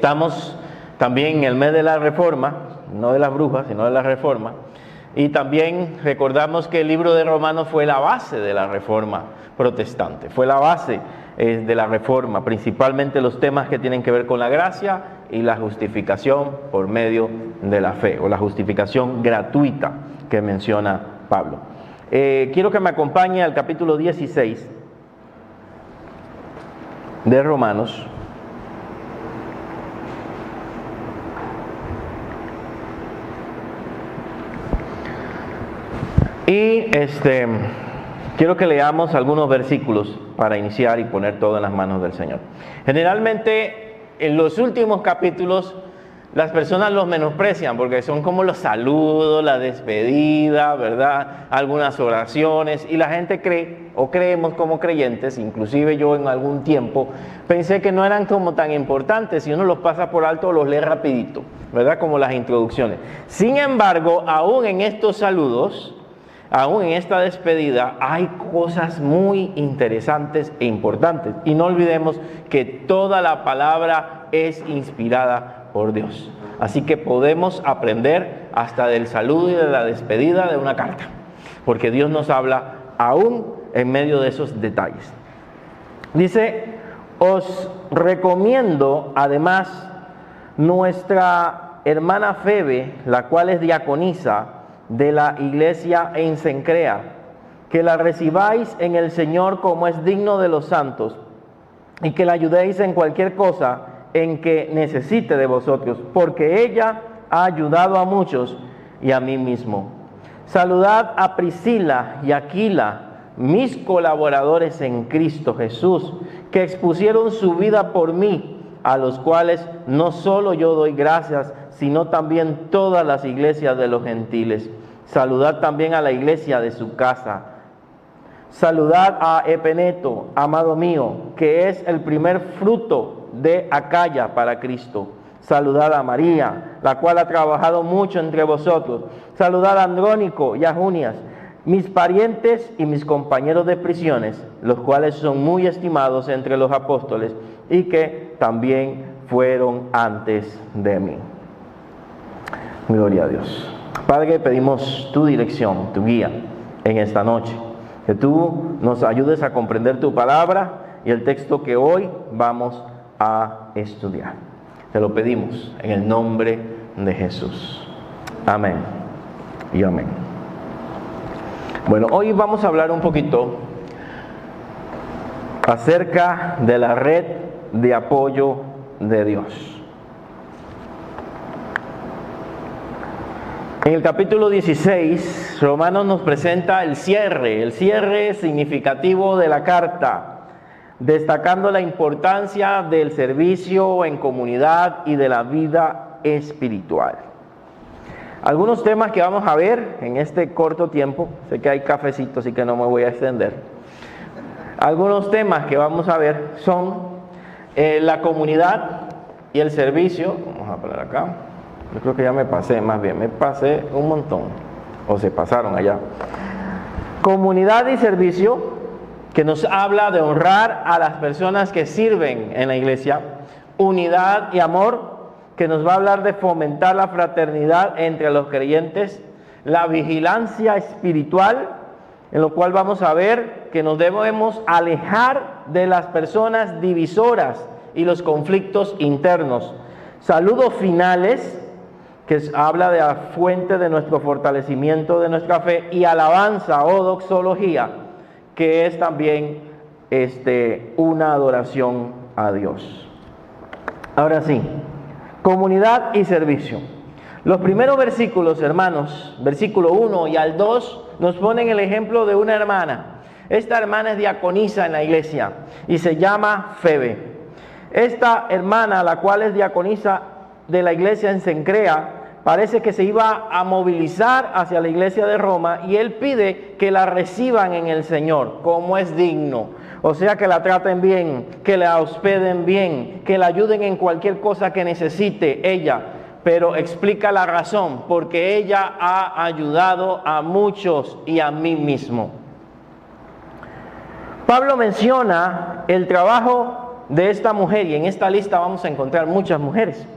Estamos también en el mes de la Reforma, no de las brujas, sino de la Reforma. Y también recordamos que el libro de Romanos fue la base de la Reforma protestante, fue la base de la Reforma, principalmente los temas que tienen que ver con la gracia y la justificación por medio de la fe, o la justificación gratuita que menciona Pablo. Quiero que me acompañe al capítulo 16 de Romanos. Y quiero que leamos algunos versículos para iniciar y poner todo en las manos del Señor. Generalmente, en los últimos capítulos, las personas los menosprecian porque son como los saludos, la despedida, ¿verdad? Algunas oraciones, y la gente cree, o creemos como creyentes, inclusive yo en algún tiempo, pensé que no eran como tan importantes, si uno los pasa por alto o los lee rapidito, ¿verdad? Como las introducciones. Sin embargo, aún en estos saludos, aún en esta despedida, hay cosas muy interesantes e importantes. Y no olvidemos que toda la palabra es inspirada por Dios. Así que podemos aprender hasta del saludo y de la despedida de una carta, porque Dios nos habla aún en medio de esos detalles. Dice: os recomiendo además nuestra hermana Febe, la cual es diaconisa de la iglesia en Cencrea, que la recibáis en el Señor como es digno de los santos, y que la ayudéis en cualquier cosa en que necesite de vosotros, porque ella ha ayudado a muchos y a mí mismo. Saludad a Priscila y Aquila, mis colaboradores en Cristo Jesús, que expusieron su vida por mí, a los cuales no solo yo doy gracias, sino también todas las iglesias de los gentiles. Saludad también a la iglesia de su casa. Saludad a Epeneto, amado mío, que es el primer fruto de Acaya para Cristo. Saludad a María, la cual ha trabajado mucho entre vosotros. Saludad a Andrónico y a Junias, mis parientes y mis compañeros de prisiones, los cuales son muy estimados entre los apóstoles y que también fueron antes de mí. Gloria a Dios. Padre, pedimos tu dirección, tu guía en esta noche. Que tú nos ayudes a comprender tu palabra y el texto que hoy vamos a estudiar. Te lo pedimos en el nombre de Jesús. Amén y amén. Bueno, hoy vamos a hablar un poquito acerca de la red de apoyo de Dios. En el capítulo 16, Romanos nos presenta el cierre significativo de la carta, destacando la importancia del servicio en comunidad y de la vida espiritual. Algunos temas que vamos a ver en este corto tiempo, sé que hay cafecito, así que no me voy a extender. Algunos temas que vamos a ver son la comunidad y el servicio. Vamos a poner acá. Yo creo que ya me pasé un montón, o se pasaron allá. Comunidad y servicio, que nos habla de honrar a las personas que sirven en la iglesia. Unidad y amor, que nos va a hablar de fomentar la fraternidad entre los creyentes. La vigilancia espiritual, en lo cual vamos a ver que nos debemos alejar de las personas divisoras y los conflictos internos. Saludos finales, que habla de la fuente de nuestro fortalecimiento de nuestra fe, y alabanza o doxología, que es también una adoración a Dios. Ahora sí, comunidad y servicio. Los primeros versículos, hermanos, versículo 1 y al 2, nos ponen el ejemplo de una hermana. Esta hermana es diaconisa en la iglesia y se llama Febe. Esta hermana, la cual es diaconisa de la iglesia en Cencrea, parece que se iba a movilizar hacia la iglesia de Roma, y él pide que la reciban en el Señor como es digno. O sea, que la traten bien, que la hospeden bien, que la ayuden en cualquier cosa que necesite ella. Pero explica la razón: porque ella ha ayudado a muchos y a mí mismo. Pablo menciona el trabajo de esta mujer, y en esta lista vamos a encontrar muchas mujeres,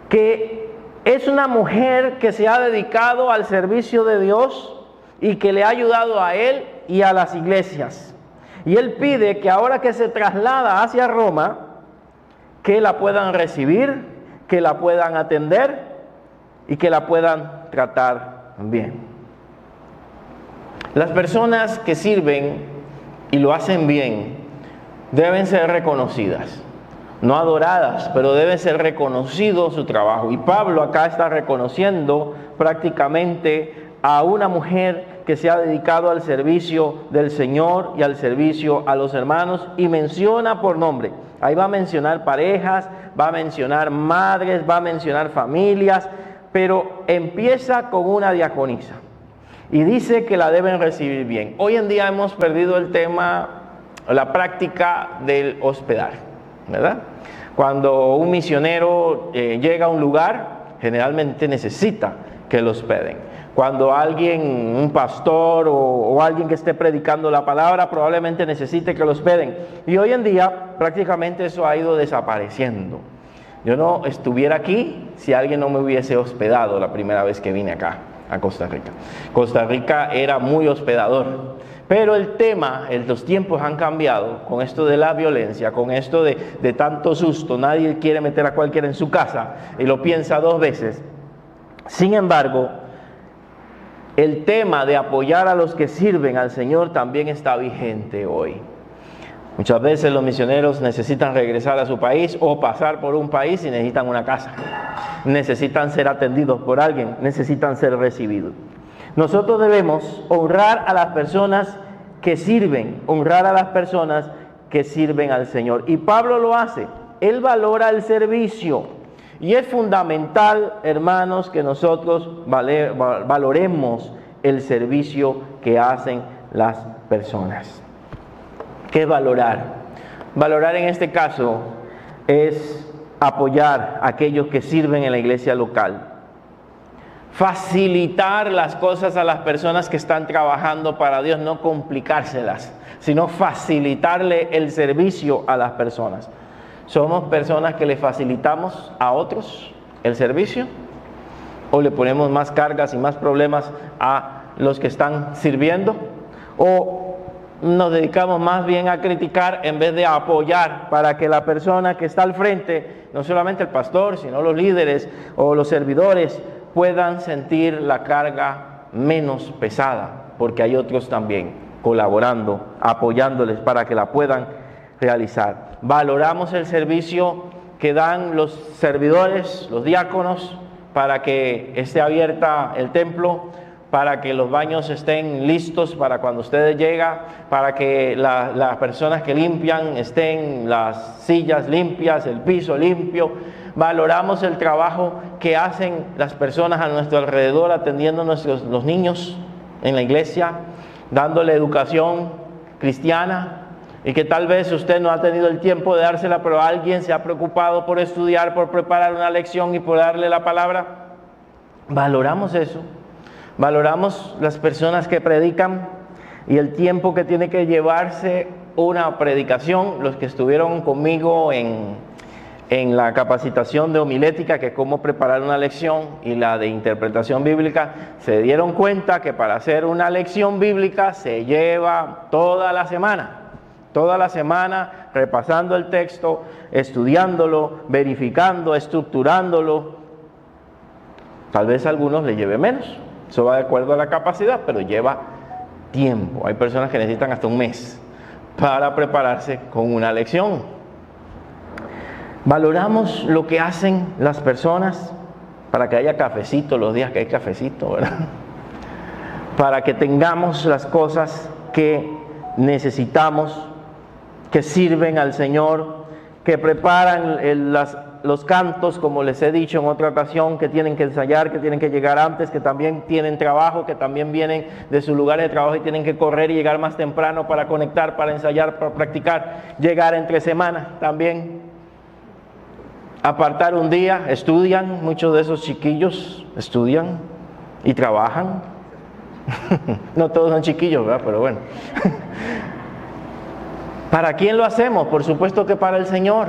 que es una mujer que se ha dedicado al servicio de Dios y que le ha ayudado a él y a las iglesias. Y él pide que ahora que se traslada hacia Roma, que la puedan recibir, que la puedan atender y que la puedan tratar bien. Las personas que sirven y lo hacen bien deben ser reconocidas, no adoradas, pero debe ser reconocido su trabajo. Y Pablo acá está reconociendo prácticamente a una mujer que se ha dedicado al servicio del Señor y al servicio a los hermanos, y menciona por nombre. Ahí va a mencionar parejas, va a mencionar madres, va a mencionar familias, pero empieza con una diaconisa y dice que la deben recibir bien. Hoy en día hemos perdido el tema, la práctica del hospedar, ¿verdad? Cuando un misionero llega a un lugar, generalmente necesita que lo hospeden. Cuando alguien, un pastor o alguien que esté predicando la palabra, probablemente necesite que lo hospeden. Y hoy en día prácticamente eso ha ido desapareciendo. Yo no estuviera aquí si alguien no me hubiese hospedado la primera vez que vine acá, a Costa Rica. Costa Rica era muy hospedador. Pero el tema, los tiempos han cambiado con esto de la violencia, con esto de tanto susto. Nadie quiere meter a cualquiera en su casa y lo piensa dos veces. Sin embargo, el tema de apoyar a los que sirven al Señor también está vigente hoy. Muchas veces los misioneros necesitan regresar a su país o pasar por un país y necesitan una casa. Necesitan ser atendidos por alguien, necesitan ser recibidos. Nosotros debemos honrar a las personas que sirven, honrar a las personas que sirven al Señor. Y Pablo lo hace. Él valora el servicio. Y es fundamental, hermanos, que nosotros valoremos el servicio que hacen las personas. ¿Qué es valorar? Valorar en este caso es apoyar a aquellos que sirven en la iglesia local. Facilitar las cosas a las personas que están trabajando para Dios, no complicárselas, sino facilitarle el servicio a las personas. ¿Somos personas que le facilitamos a otros el servicio? ¿O le ponemos más cargas y más problemas a los que están sirviendo? ¿O nos dedicamos más bien a criticar en vez de a apoyar para que la persona que está al frente, no solamente el pastor, sino los líderes o los servidores, puedan sentir la carga menos pesada? Porque hay otros también colaborando, apoyándoles para que la puedan realizar. Valoramos el servicio que dan los servidores, los diáconos, para que esté abierta el templo, para que los baños estén listos para cuando ustedes llegan, para que las personas que limpian estén las sillas limpias, el piso limpio. Valoramos el trabajo que hacen las personas a nuestro alrededor, atendiendo a los niños en la iglesia, dándole educación cristiana, y que tal vez usted no ha tenido el tiempo de dársela, pero alguien se ha preocupado por estudiar, por preparar una lección y por darle la palabra. Valoramos eso. Valoramos las personas que predican y el tiempo que tiene que llevarse una predicación. Los que estuvieron conmigo en la capacitación de homilética, que es cómo preparar una lección, y la de interpretación bíblica, se dieron cuenta que para hacer una lección bíblica se lleva toda la semana repasando el texto, estudiándolo, verificando, estructurándolo. Tal vez a algunos le lleve menos, eso va de acuerdo a la capacidad, pero lleva tiempo. Hay personas que necesitan hasta un mes para prepararse con una lección. Valoramos lo que hacen las personas para que haya cafecito los días que hay cafecito, ¿verdad? Para que tengamos las cosas que necesitamos, que sirven al Señor, que preparan los cantos, como les he dicho en otra ocasión, que tienen que ensayar, que tienen que llegar antes, que también tienen trabajo, que también vienen de su lugar de trabajo y tienen que correr y llegar más temprano para conectar, para ensayar, para practicar, llegar entre semana también. Apartar un día, estudian, muchos de esos chiquillos estudian y trabajan. No todos son chiquillos, ¿verdad? Pero bueno. ¿Para quién lo hacemos? Por supuesto que para el Señor.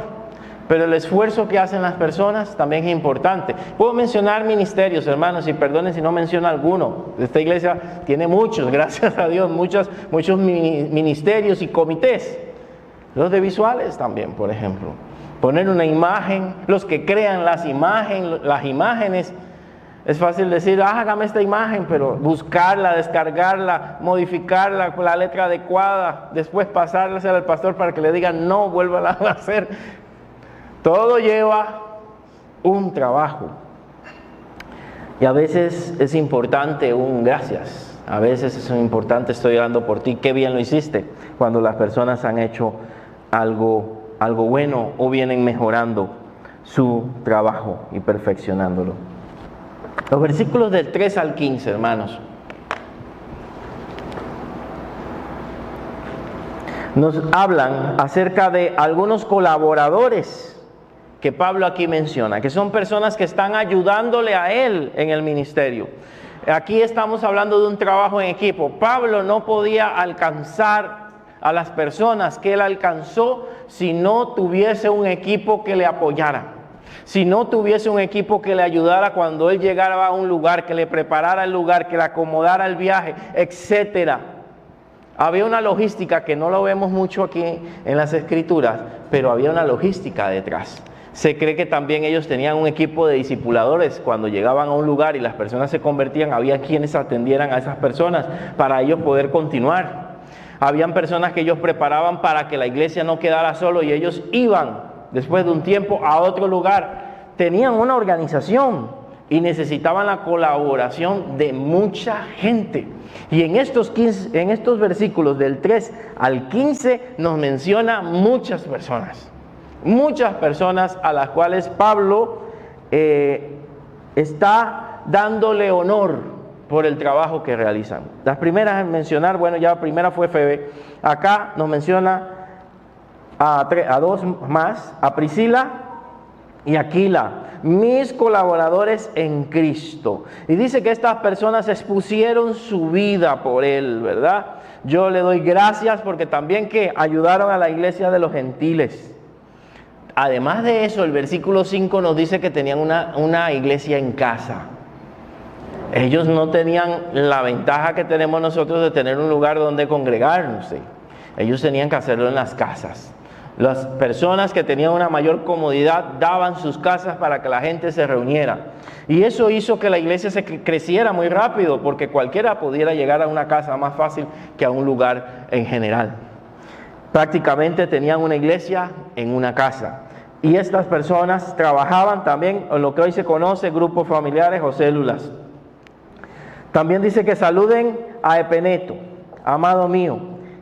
Pero el esfuerzo que hacen las personas también es importante. Puedo mencionar ministerios, hermanos, y perdonen si no menciono alguno. Esta iglesia tiene muchos, gracias a Dios, muchos ministerios y comités. Los de visuales también, por ejemplo. Poner una imagen, los que crean las imágenes. Es fácil decir, hágame esta imagen, pero buscarla, descargarla, modificarla con la letra adecuada, después pasársela al pastor para que le diga, no, vuélvala a hacer. Todo lleva un trabajo. Y a veces es importante un gracias. A veces es importante, estoy orando por ti, qué bien lo hiciste. Cuando las personas han hecho algo bueno o vienen mejorando su trabajo y perfeccionándolo. Los versículos del 3 al 15, hermanos, nos hablan acerca de algunos colaboradores que Pablo aquí menciona, que son personas que están ayudándole a él en el ministerio. Aquí estamos hablando de un trabajo en equipo. Pablo no podía alcanzar a las personas que él alcanzó si no tuviese un equipo que le apoyara. Si no tuviese un equipo que le ayudara cuando él llegara a un lugar, que le preparara el lugar, que le acomodara el viaje, etcétera. Había una logística que no lo vemos mucho aquí en las Escrituras, pero había una logística detrás. Se cree que también ellos tenían un equipo de discipuladores. Cuando llegaban a un lugar y las personas se convertían, había quienes atendieran a esas personas para ellos poder continuar. Habían personas que ellos preparaban para que la iglesia no quedara solo y ellos iban después de un tiempo a otro lugar. Tenían una organización y necesitaban la colaboración de mucha gente. Y en estos versículos del 3 al 15 nos menciona muchas personas a las cuales Pablo está dándole honor por el trabajo que realizan. Las primeras en mencionar, bueno, ya la primera fue Febe. Acá nos menciona a dos más, a Priscila y Aquila, mis colaboradores en Cristo. Y dice que estas personas expusieron su vida por él, ¿verdad? Yo le doy gracias porque también que ayudaron a la iglesia de los gentiles. Además de eso, el versículo 5 nos dice que tenían una iglesia en casa. Ellos no tenían la ventaja que tenemos nosotros de tener un lugar donde congregarnos. ¿Sí? Ellos tenían que hacerlo en las casas. Las personas que tenían una mayor comodidad daban sus casas para que la gente se reuniera. Y eso hizo que la iglesia se creciera muy rápido, porque cualquiera pudiera llegar a una casa más fácil que a un lugar en general. Prácticamente tenían una iglesia en una casa. Y estas personas trabajaban también en lo que hoy se conoce grupos familiares o células. También dice que saluden a Epeneto, amado mío,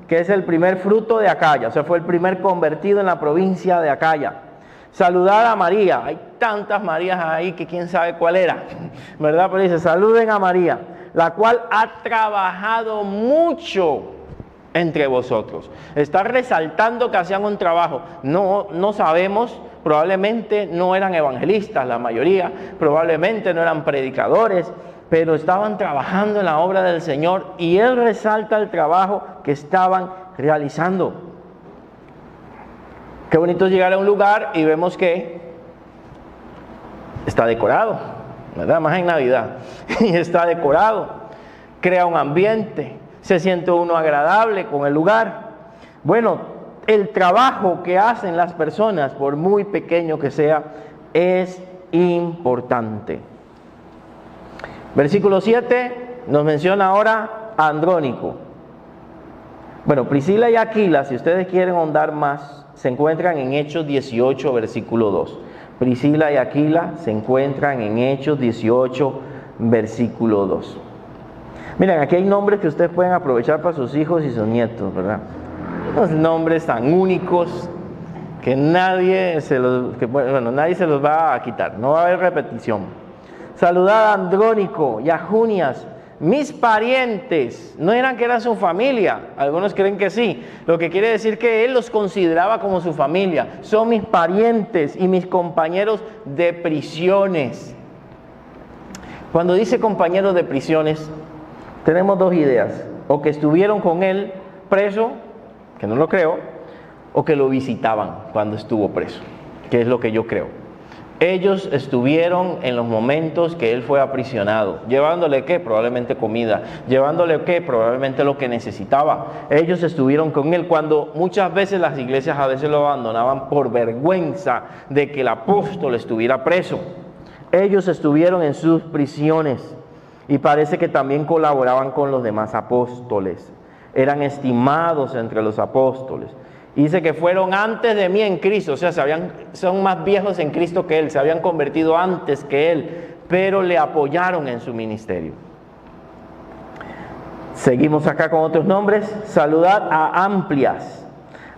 que es el primer fruto de Acaya, o sea, fue el primer convertido en la provincia de Acaya. Saludar a María, hay tantas Marías ahí que quién sabe cuál era, ¿verdad? Pero dice, saluden a María, la cual ha trabajado mucho entre vosotros. Está resaltando que hacían un trabajo. No sabemos, probablemente no eran evangelistas la mayoría, probablemente no eran predicadores, pero estaban trabajando en la obra del Señor y él resalta el trabajo que estaban realizando. Qué bonito es llegar a un lugar y vemos que está decorado, ¿verdad? Más en Navidad. Y está decorado, crea un ambiente, se siente uno agradable con el lugar. Bueno, el trabajo que hacen las personas, por muy pequeño que sea, es importante. Versículo 7 nos menciona ahora a Andrónico. Bueno, Priscila y Aquila, si ustedes quieren ahondar más, se encuentran en Hechos 18, versículo 2. Priscila y Aquila se encuentran en Hechos 18, versículo 2. Miren, aquí hay nombres que ustedes pueden aprovechar para sus hijos y sus nietos, ¿verdad? Unos nombres tan únicos que nadie se los va a quitar, no va a haber repetición. Saludad a Andrónico y a Junias, mis parientes. No eran que eran su familia, algunos creen que sí. Lo que quiere decir que él los consideraba como su familia. Son mis parientes y mis compañeros de prisiones. Cuando dice compañeros de prisiones, tenemos dos ideas. O que estuvieron con él preso, que no lo creo, o que lo visitaban cuando estuvo preso, que es lo que yo creo. Ellos estuvieron en los momentos que él fue aprisionado, llevándole ¿qué? Probablemente comida, llevándole ¿qué? Probablemente lo que necesitaba. Ellos estuvieron con él cuando muchas veces las iglesias a veces lo abandonaban por vergüenza de que el apóstol estuviera preso. Ellos estuvieron en sus prisiones y parece que también colaboraban con los demás apóstoles. Eran estimados entre los apóstoles. Dice que fueron antes de mí en Cristo, o sea, son más viejos en Cristo que él, se habían convertido antes que él, pero le apoyaron en su ministerio. Seguimos acá con otros nombres. Saludad a Amplias,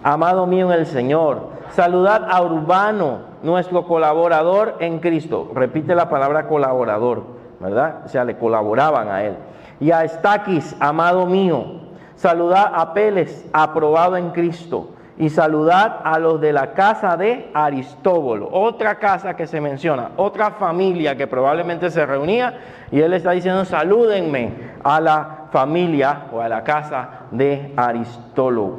amado mío en el Señor. Saludad a Urbano, nuestro colaborador en Cristo. Repite la palabra colaborador, ¿verdad? O sea, le colaboraban a él. Y a Estaquis, amado mío. Saludad a Peles, aprobado en Cristo. Y saludad a los de la casa de Aristóbulo, otra casa que se menciona, otra familia que probablemente se reunía, y él está diciendo: salúdenme a la familia o a la casa de Aristóbulo.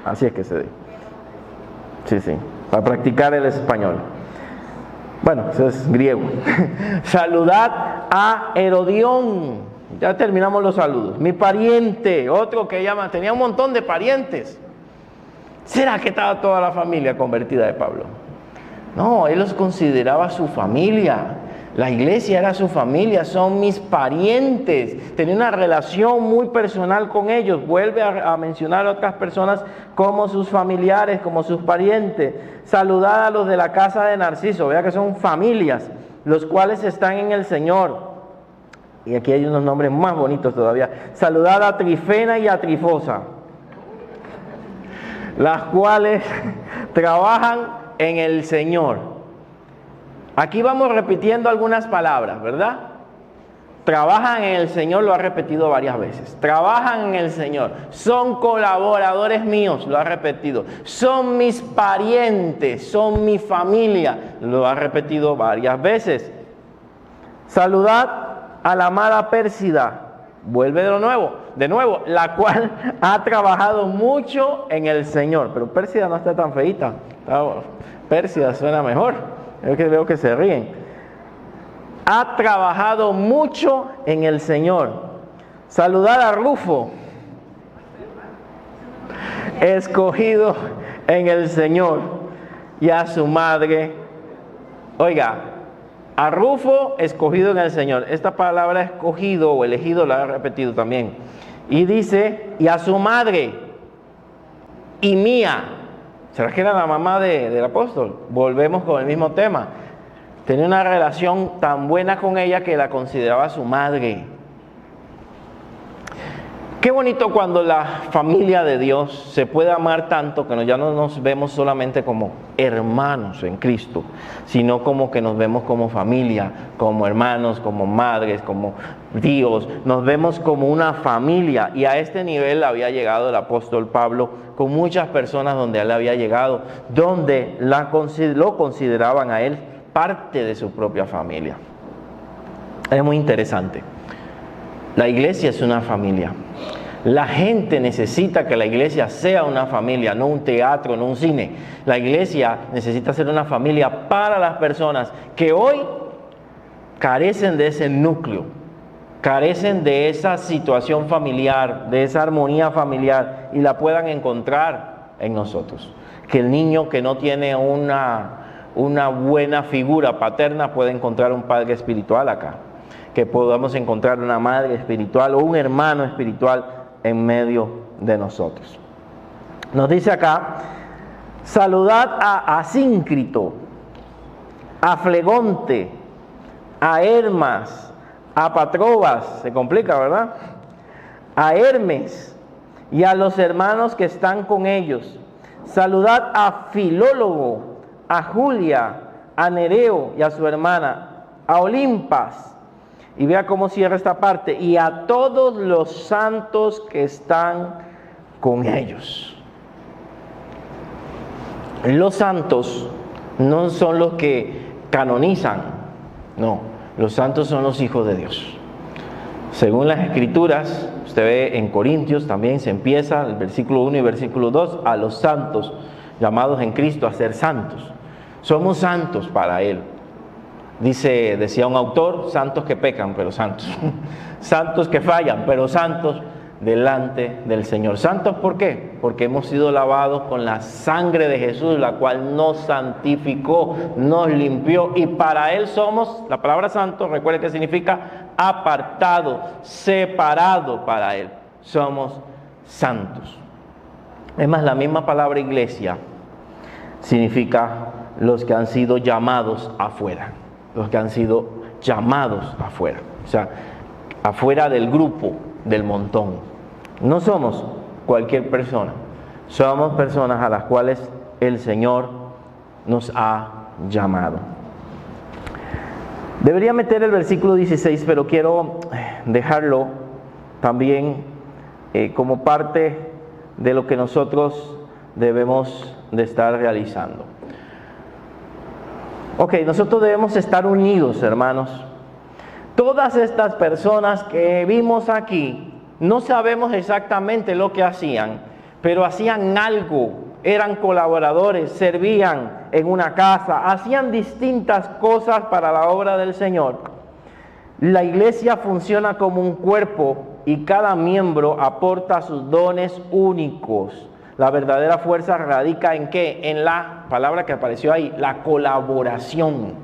Así es que se dice. Sí, para practicar el español. Bueno, eso es griego. Saludad a Herodión. Ya terminamos los saludos. Mi pariente, otro que llama, tenía un montón de parientes. ¿Será que estaba toda la familia convertida de Pablo? No, él los consideraba su familia. La iglesia era su familia, son mis parientes. Tenía una relación muy personal con ellos. Vuelve a mencionar a otras personas como sus familiares, como sus parientes. Saludad a los de la casa de Narciso. Vea que son familias, los cuales están en el Señor. Y aquí hay unos nombres más bonitos todavía. Saludad a Trifena y a Trifosa, las cuales trabajan en el Señor. Aquí vamos repitiendo algunas palabras, ¿verdad? Trabajan en el Señor, lo ha repetido varias veces. Trabajan en el Señor. Son colaboradores míos, lo ha repetido. Son mis parientes, son mi familia, lo ha repetido varias veces. Saludad a la amada Pérsida, vuelve de nuevo, la cual ha trabajado mucho en el Señor. Pero Pérsida no está tan feita, Pérsida suena mejor, es que veo que se ríen. Ha trabajado mucho en el Señor. Saludar a Rufo, escogido en el Señor, y a su madre. Oiga, a Rufo, escogido en el Señor. Esta palabra escogido o elegido la ha repetido también. Y dice, y a su madre, y mía. ¿Será que era la mamá del apóstol? Volvemos con el mismo tema. Tenía una relación tan buena con ella que la consideraba su madre. Qué bonito cuando la familia de Dios se puede amar tanto que ya no nos vemos solamente como hermanos en Cristo, sino como que nos vemos como familia, como hermanos, como madres, como tíos. Nos vemos como una familia, y a este nivel había llegado el apóstol Pablo con muchas personas donde él había llegado, donde lo consideraban a él parte de su propia familia. Es muy interesante. La iglesia es una familia. La gente necesita que la iglesia sea una familia, no un teatro, no un cine. La iglesia necesita ser una familia para las personas que hoy carecen de ese núcleo, carecen de esa situación familiar, de esa armonía familiar, y la puedan encontrar en nosotros. Que el niño que no tiene una buena figura paterna puede encontrar un padre espiritual acá. Que podamos encontrar una madre espiritual o un hermano espiritual en medio de nosotros. Nos dice acá: saludad a Asíncrito, a Flegonte, a Hermas, a Patrobas, se complica, ¿verdad? A Hermes y a los hermanos que están con ellos. Saludad a Filólogo, a Julia, a Nereo y a su hermana, a Olimpas. Y vea cómo cierra esta parte: y a todos los santos que están con ellos. Los santos no son los que canonizan, no, los santos son los hijos de Dios. Según las Escrituras, Usted ve en Corintios también se empieza el versículo 1 y versículo 2, a los santos llamados en Cristo a ser santos. Somos santos para Él. Decía un autor, santos que pecan, pero santos. Santos que fallan, pero santos delante del Señor. ¿Santos por qué? Porque hemos sido lavados con la sangre de Jesús, la cual nos santificó, nos limpió, y para Él somos, la palabra santo, recuerde que significa apartado, separado para Él. Somos santos. Es más, la misma palabra iglesia significa los que han sido llamados afuera. Los que han sido llamados afuera. O sea, afuera del grupo, del montón. No somos cualquier persona. Somos personas a las cuales el Señor nos ha llamado. Debería meter el versículo 16, pero quiero dejarlo también como parte de lo que nosotros debemos de estar realizando. Ok, nosotros debemos estar unidos, hermanos. Todas estas personas que vimos aquí, no sabemos exactamente lo que hacían, pero hacían algo, eran colaboradores, servían en una casa, hacían distintas cosas para la obra del Señor. La iglesia funciona como un cuerpo y cada miembro aporta sus dones únicos. La verdadera fuerza radica en ¿qué? En la palabra que apareció ahí, la colaboración.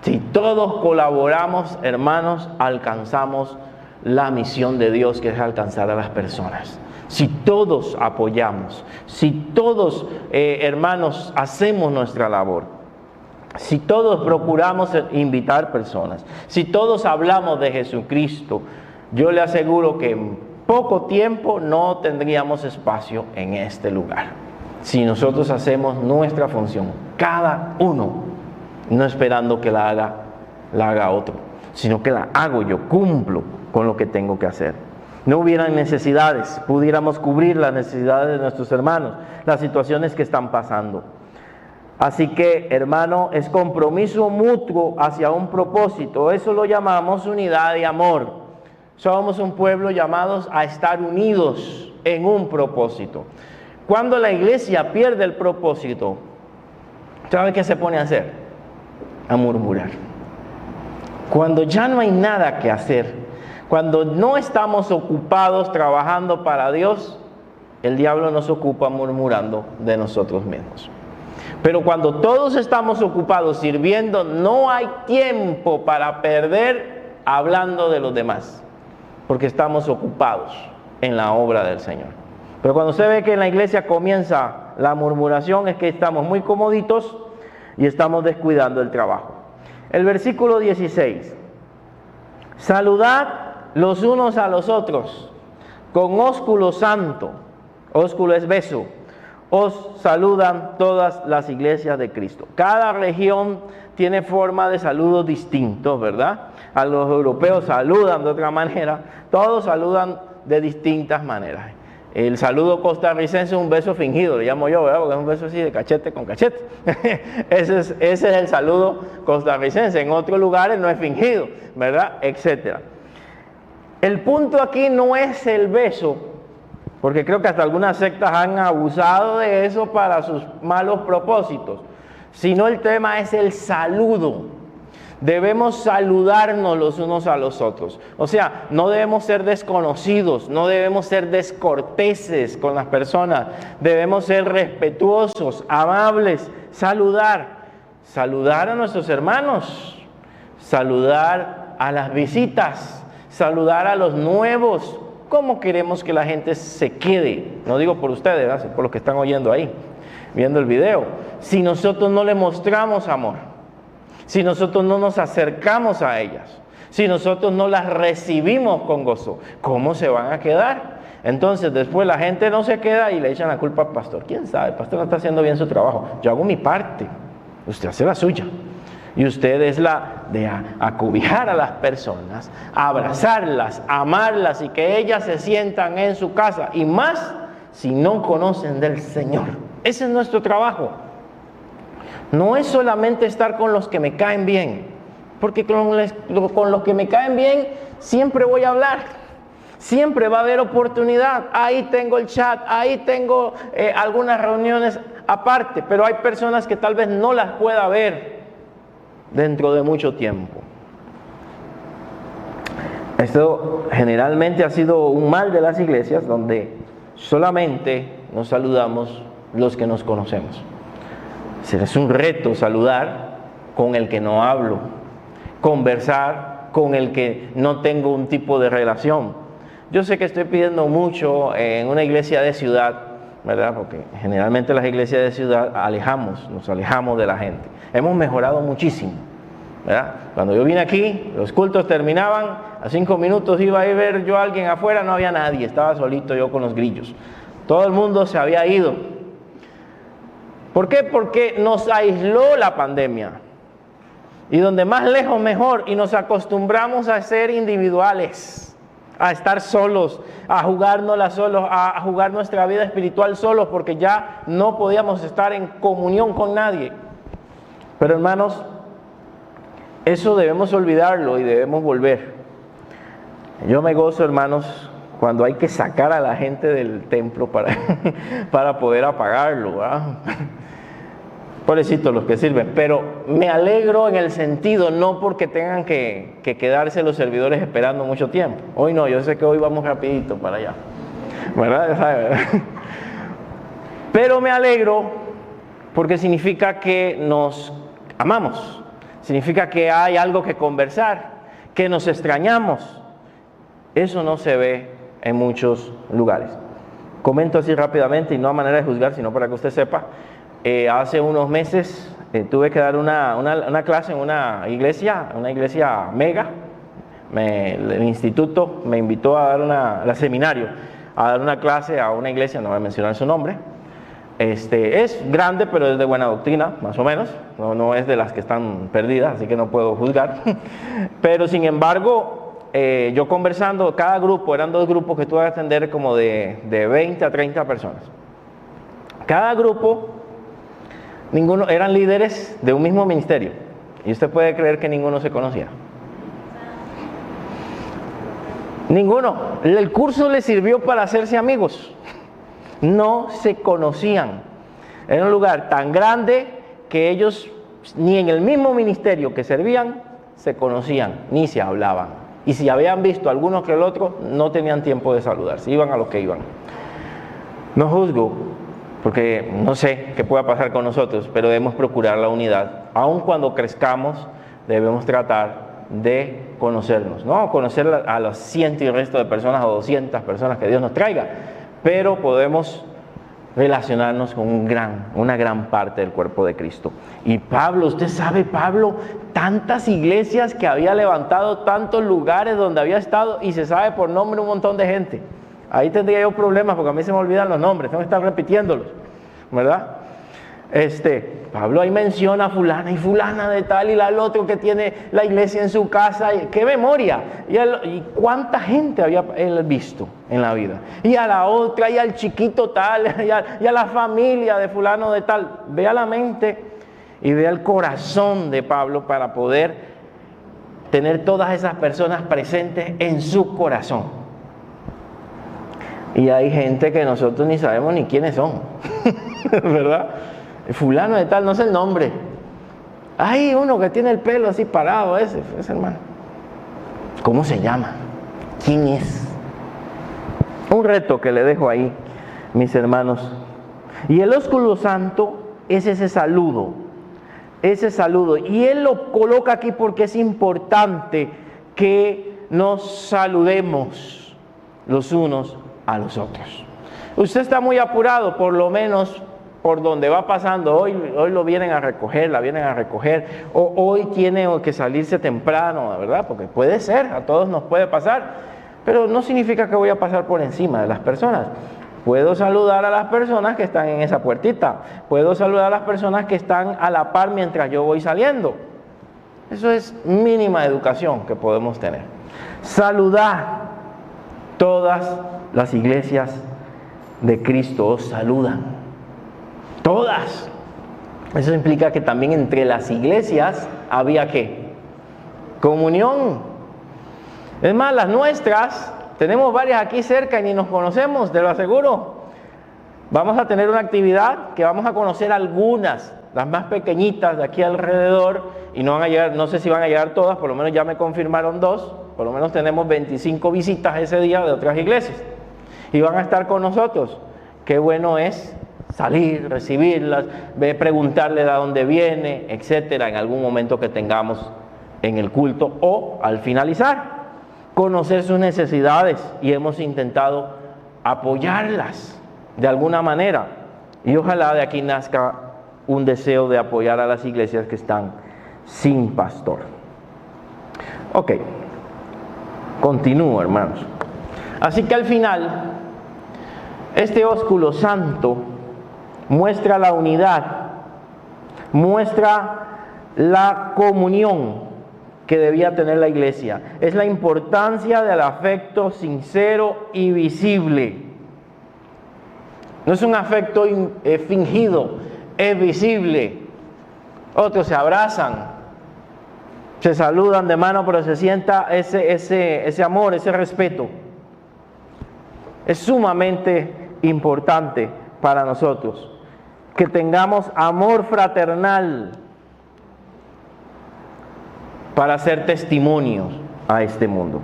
Si todos colaboramos, hermanos, alcanzamos la misión de Dios, que es alcanzar a las personas. Si todos apoyamos, si todos, hermanos, hacemos nuestra labor, si todos procuramos invitar personas, si todos hablamos de Jesucristo, yo le aseguro que en poco tiempo no tendríamos espacio en este lugar. Si nosotros hacemos nuestra función, cada uno, no esperando que la haga otro, sino que la hago yo, cumplo con lo que tengo que hacer. No hubieran necesidades, pudiéramos cubrir las necesidades de nuestros hermanos, las situaciones que están pasando. Así que, hermano, es compromiso mutuo hacia un propósito. Eso lo llamamos unidad y amor. Somos un pueblo llamados a estar unidos en un propósito. Cuando la iglesia pierde el propósito, ¿sabe qué se pone a hacer? A murmurar. Cuando ya no hay nada que hacer, cuando no estamos ocupados trabajando para Dios, el diablo nos ocupa murmurando de nosotros mismos. Pero cuando todos estamos ocupados sirviendo, no hay tiempo para perder hablando de los demás, porque estamos ocupados en la obra del Señor. Pero cuando usted ve que en la iglesia comienza la murmuración, es que estamos muy comoditos y estamos descuidando el trabajo. El versículo 16. Saludad los unos a los otros con ósculo santo. Ósculo es beso. Os saludan todas las iglesias de Cristo. Cada región tiene forma de saludo distinto, ¿verdad? A los europeos saludan de otra manera. Todos saludan de distintas maneras. El saludo costarricense es un beso fingido, le llamo yo, ¿verdad? Porque es un beso así de cachete con cachete. Ese es el saludo costarricense. En otros lugares no es fingido, ¿verdad? Etcétera. El punto aquí no es el beso, porque creo que hasta algunas sectas han abusado de eso para sus malos propósitos, sino el tema es el saludo. Debemos saludarnos los unos a los otros. O sea, no debemos ser desconocidos, no debemos ser descorteses con las personas. Debemos ser respetuosos, amables, saludar a nuestros hermanos, saludar a las visitas, saludar a los nuevos. ¿Cómo queremos que la gente se quede? No digo por ustedes, ¿verdad? Por los que están oyendo ahí, viendo el video. Si nosotros no le mostramos amor, si nosotros no nos acercamos a ellas, si nosotros no las recibimos con gozo, ¿cómo se van a quedar? Entonces después la gente no se queda y le echan la culpa al pastor. ¿Quién sabe? El pastor no está haciendo bien su trabajo. Yo hago mi parte, usted hace la suya. Y usted es la de acobijar a las personas, abrazarlas, amarlas y que ellas se sientan en su casa. Y más si no conocen del Señor. Ese es nuestro trabajo. No es solamente estar con los que me caen bien, porque con los que me caen bien siempre voy a hablar. Siempre va a haber oportunidad. Ahí tengo el chat, ahí tengo algunas reuniones aparte, pero hay personas que tal vez no las pueda ver dentro de mucho tiempo. Esto generalmente ha sido un mal de las iglesias, donde solamente nos saludamos los que nos conocemos. Es un reto saludar con el que no hablo, conversar con el que no tengo un tipo de relación. Yo sé que estoy pidiendo mucho en una iglesia de ciudad, ¿verdad? Porque generalmente las iglesias de ciudad nos alejamos de la gente. Hemos mejorado muchísimo, ¿verdad? Cuando yo vine aquí, los cultos terminaban, a 5 minutos iba a ver yo a alguien afuera, no había nadie, estaba solito yo con los grillos. Todo el mundo se había ido. ¿Por qué? Porque nos aisló la pandemia. Y donde más lejos mejor, y nos acostumbramos a ser individuales, a estar solos, a jugárnosla solos, a jugar nuestra vida espiritual solos, porque ya no podíamos estar en comunión con nadie. Pero hermanos, eso debemos olvidarlo y debemos volver. Yo me gozo, hermanos, cuando hay que sacar a la gente del templo para poder apagarlo, ¿verdad? Pobrecitos los que sirven, pero me alegro en el sentido, no porque tengan que quedarse los servidores esperando mucho tiempo. Hoy no, yo sé que hoy vamos rapidito para allá, ¿verdad? Pero me alegro porque significa que nos amamos, significa que hay algo que conversar, que nos extrañamos. Eso no se ve en muchos lugares. Comento así rápidamente y no a manera de juzgar, sino para que usted sepa. Hace unos meses tuve que dar una clase en una iglesia mega. El instituto me invitó a dar el seminario, a dar una clase a una iglesia, no voy a mencionar su nombre. Es grande, pero es de buena doctrina, más o menos. No es de las que están perdidas, así que no puedo juzgar. Pero sin embargo, yo conversando, cada grupo, eran 2 grupos que tuve que atender como de 20 a 30 personas. Cada grupo, ninguno, eran líderes de un mismo ministerio. Y usted puede creer que ninguno se conocía. Ninguno. El curso les sirvió para hacerse amigos. No se conocían. Era un lugar tan grande que ellos, ni en el mismo ministerio que servían, se conocían, ni se hablaban. Y si habían visto algunos que el otro, no tenían tiempo de saludarse, iban a lo que iban. No juzgo, porque no sé qué pueda pasar con nosotros, pero debemos procurar la unidad. Aun cuando crezcamos, debemos tratar de conocernos, no conocer a los 100 y el resto de personas o 200 personas que Dios nos traiga, pero podemos relacionarnos con una gran parte del cuerpo de Cristo. Y Pablo, usted sabe, Pablo, tantas iglesias que había levantado, tantos lugares donde había estado, y se sabe por nombre un montón de gente. Ahí tendría yo problemas porque a mí se me olvidan los nombres, tengo que estar repitiéndolos, ¿verdad? Pablo ahí menciona a fulana y fulana de tal y al otro que tiene la iglesia en su casa. ¡Qué memoria! Y cuánta gente había él visto en la vida. Y a la otra, y al chiquito tal, y a la familia de fulano de tal. Vea la mente y vea el corazón de Pablo para poder tener todas esas personas presentes en su corazón. Y hay gente que nosotros ni sabemos ni quiénes son, ¿verdad? Fulano de tal, no sé el nombre. Hay uno que tiene el pelo así parado, ese hermano. ¿Cómo se llama? ¿Quién es? Un reto que le dejo ahí, mis hermanos. Y el ósculo santo es ese saludo. Y él lo coloca aquí porque es importante que nos saludemos los unos a los otros. Usted está muy apurado, por lo menos por donde va pasando, hoy lo la vienen a recoger, o hoy tiene que salirse temprano, ¿verdad? Porque puede ser, a todos nos puede pasar, pero no significa que voy a pasar por encima de las personas. Puedo saludar a las personas que están en esa puertita, puedo saludar a las personas que están a la par mientras yo voy saliendo. Eso es mínima educación que podemos tener. Saludar. Todas las iglesias de Cristo os saludan. Todas. Eso implica que también entre las iglesias había ¿qué? Comunión. Es más, las nuestras Tenemos varias aquí cerca y ni nos conocemos, te lo aseguro. Vamos a tener una actividad que vamos a conocer algunas, las más pequeñitas de aquí alrededor, y no van a llegar, no sé si van a llegar todas, por lo menos ya me confirmaron 2, por lo menos tenemos 25 visitas ese día de otras iglesias, y van a estar con nosotros. Qué bueno es salir, recibirlas, preguntarle de dónde viene, etcétera, en algún momento que tengamos en el culto o al finalizar. Conocer sus necesidades, y hemos intentado apoyarlas de alguna manera, y ojalá de aquí nazca un deseo de apoyar a las iglesias que están sin pastor. Ok, continúo, hermanos. Así que al final, este ósculo santo muestra la unidad, muestra la comunión que debía tener la iglesia. Es la importancia del afecto sincero y visible. No es un afecto fingido, es visible. Otros se abrazan, se saludan de mano, pero se sienta ese amor, ese respeto. Es sumamente importante para nosotros que tengamos amor fraternal para ser testimonios a este mundo.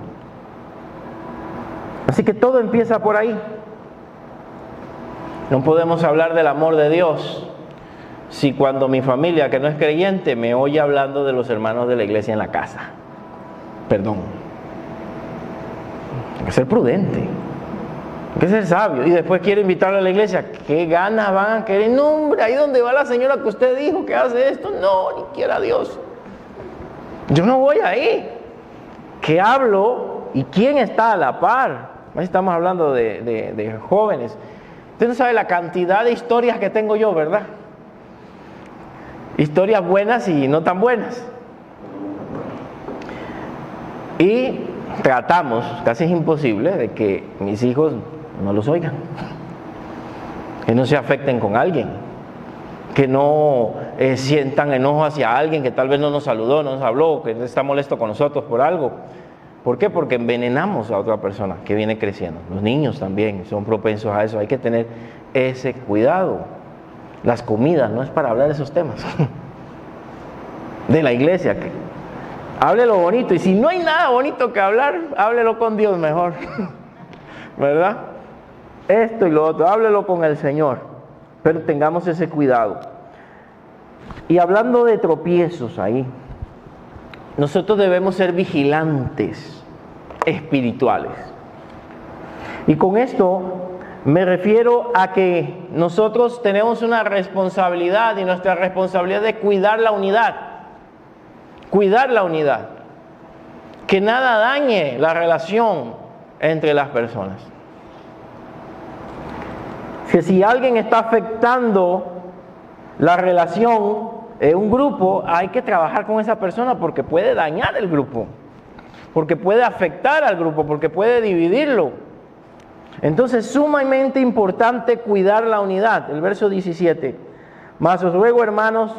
Así que todo empieza por ahí. No podemos hablar del amor de Dios si cuando mi familia, que no es creyente, me oye hablando de los hermanos de la iglesia en la casa. Perdón. Hay que ser prudente, hay que ser sabio. Y después quiere invitarle a la iglesia. ¿Qué ganas van a querer? No, hombre, ahí donde va la señora que usted dijo que hace esto. No, ni quiera Dios. Yo no voy ahí. ¿Qué hablo? ¿Y quién está a la par? Estamos hablando de jóvenes. Usted no sabe la cantidad de historias que tengo yo, ¿verdad? Historias buenas y no tan buenas. Y tratamos, casi es imposible, de que mis hijos no los oigan, que no se afecten con alguien, que no sientan enojo hacia alguien que tal vez no nos saludó, no nos habló, que está molesto con nosotros por algo. ¿Por qué? Porque envenenamos a otra persona que viene creciendo. Los niños también son propensos a eso. Hay que tener ese cuidado. Las comidas no es para hablar de esos temas. De la iglesia, que háblelo bonito. Y si no hay nada bonito que hablar, háblelo con Dios mejor. ¿Verdad? Esto y lo otro, háblelo con el Señor. Pero tengamos ese cuidado. Y hablando de tropiezos ahí, nosotros debemos ser vigilantes espirituales. Y con esto me refiero a que nosotros tenemos una responsabilidad, y nuestra responsabilidad es cuidar la unidad. Cuidar la unidad. Que nada dañe la relación entre las personas. Que si alguien está afectando la relación en un grupo, hay que trabajar con esa persona, porque puede dañar el grupo, porque puede afectar al grupo, porque puede dividirlo. Entonces es sumamente importante cuidar la unidad. El verso 17: mas os ruego, hermanos,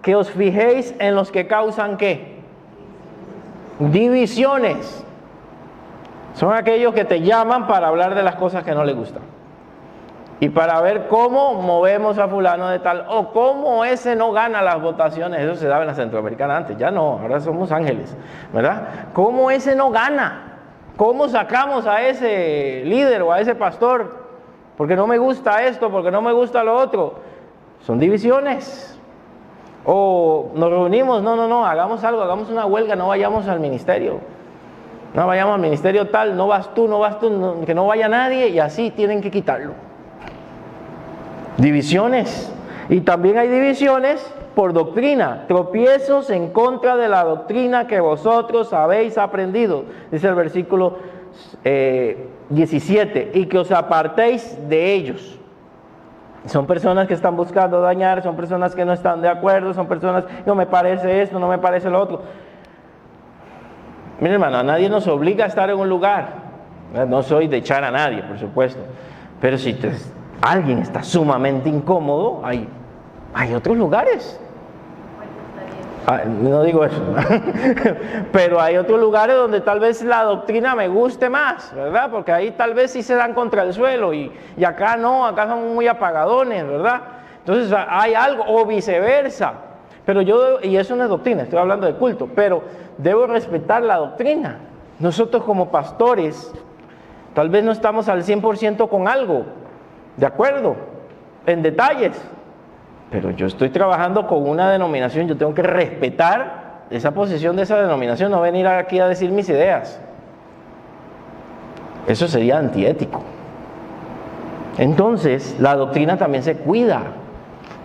que os fijéis en los que causan ¿qué? Divisiones. Son aquellos que te llaman para hablar de las cosas que no les gustan, y para ver cómo movemos a fulano de tal, o cómo ese no gana las votaciones. Eso se daba en la Centroamericana antes, ya no, ahora somos ángeles, ¿verdad? ¿Cómo ese no gana? ¿Cómo sacamos a ese líder o a ese pastor? Porque no me gusta esto, porque no me gusta lo otro. Son divisiones. O nos reunimos, no, hagamos algo, hagamos una huelga, no vayamos al ministerio. No vayamos al ministerio tal, no vas tú, que no vaya nadie, y así tienen que quitarlo. Divisiones. Y también hay divisiones por doctrina, tropiezos en contra de la doctrina que vosotros habéis aprendido, dice el versículo 17, y que os apartéis de ellos. Son personas que están buscando dañar, son personas que no están de acuerdo, son personas, no me parece esto, no me parece lo otro. Mira, hermano, a nadie nos obliga a estar en un lugar. No soy de echar a nadie, por supuesto, pero si alguien está sumamente incómodo, hay otros lugares. No digo eso, pero hay otros lugares donde tal vez la doctrina me guste más, ¿verdad? Porque ahí tal vez sí se dan contra el suelo y acá no, acá son muy apagadones, ¿verdad? Entonces hay algo, o viceversa. Pero y eso no es doctrina, estoy hablando de culto, pero debo respetar la doctrina. Nosotros como pastores, tal vez no estamos al 100% con algo, ¿de acuerdo? En detalles. Pero yo estoy trabajando con una denominación, yo tengo que respetar esa posición de esa denominación, no venir aquí a decir mis ideas. Eso sería antiético. Entonces, la doctrina también se cuida,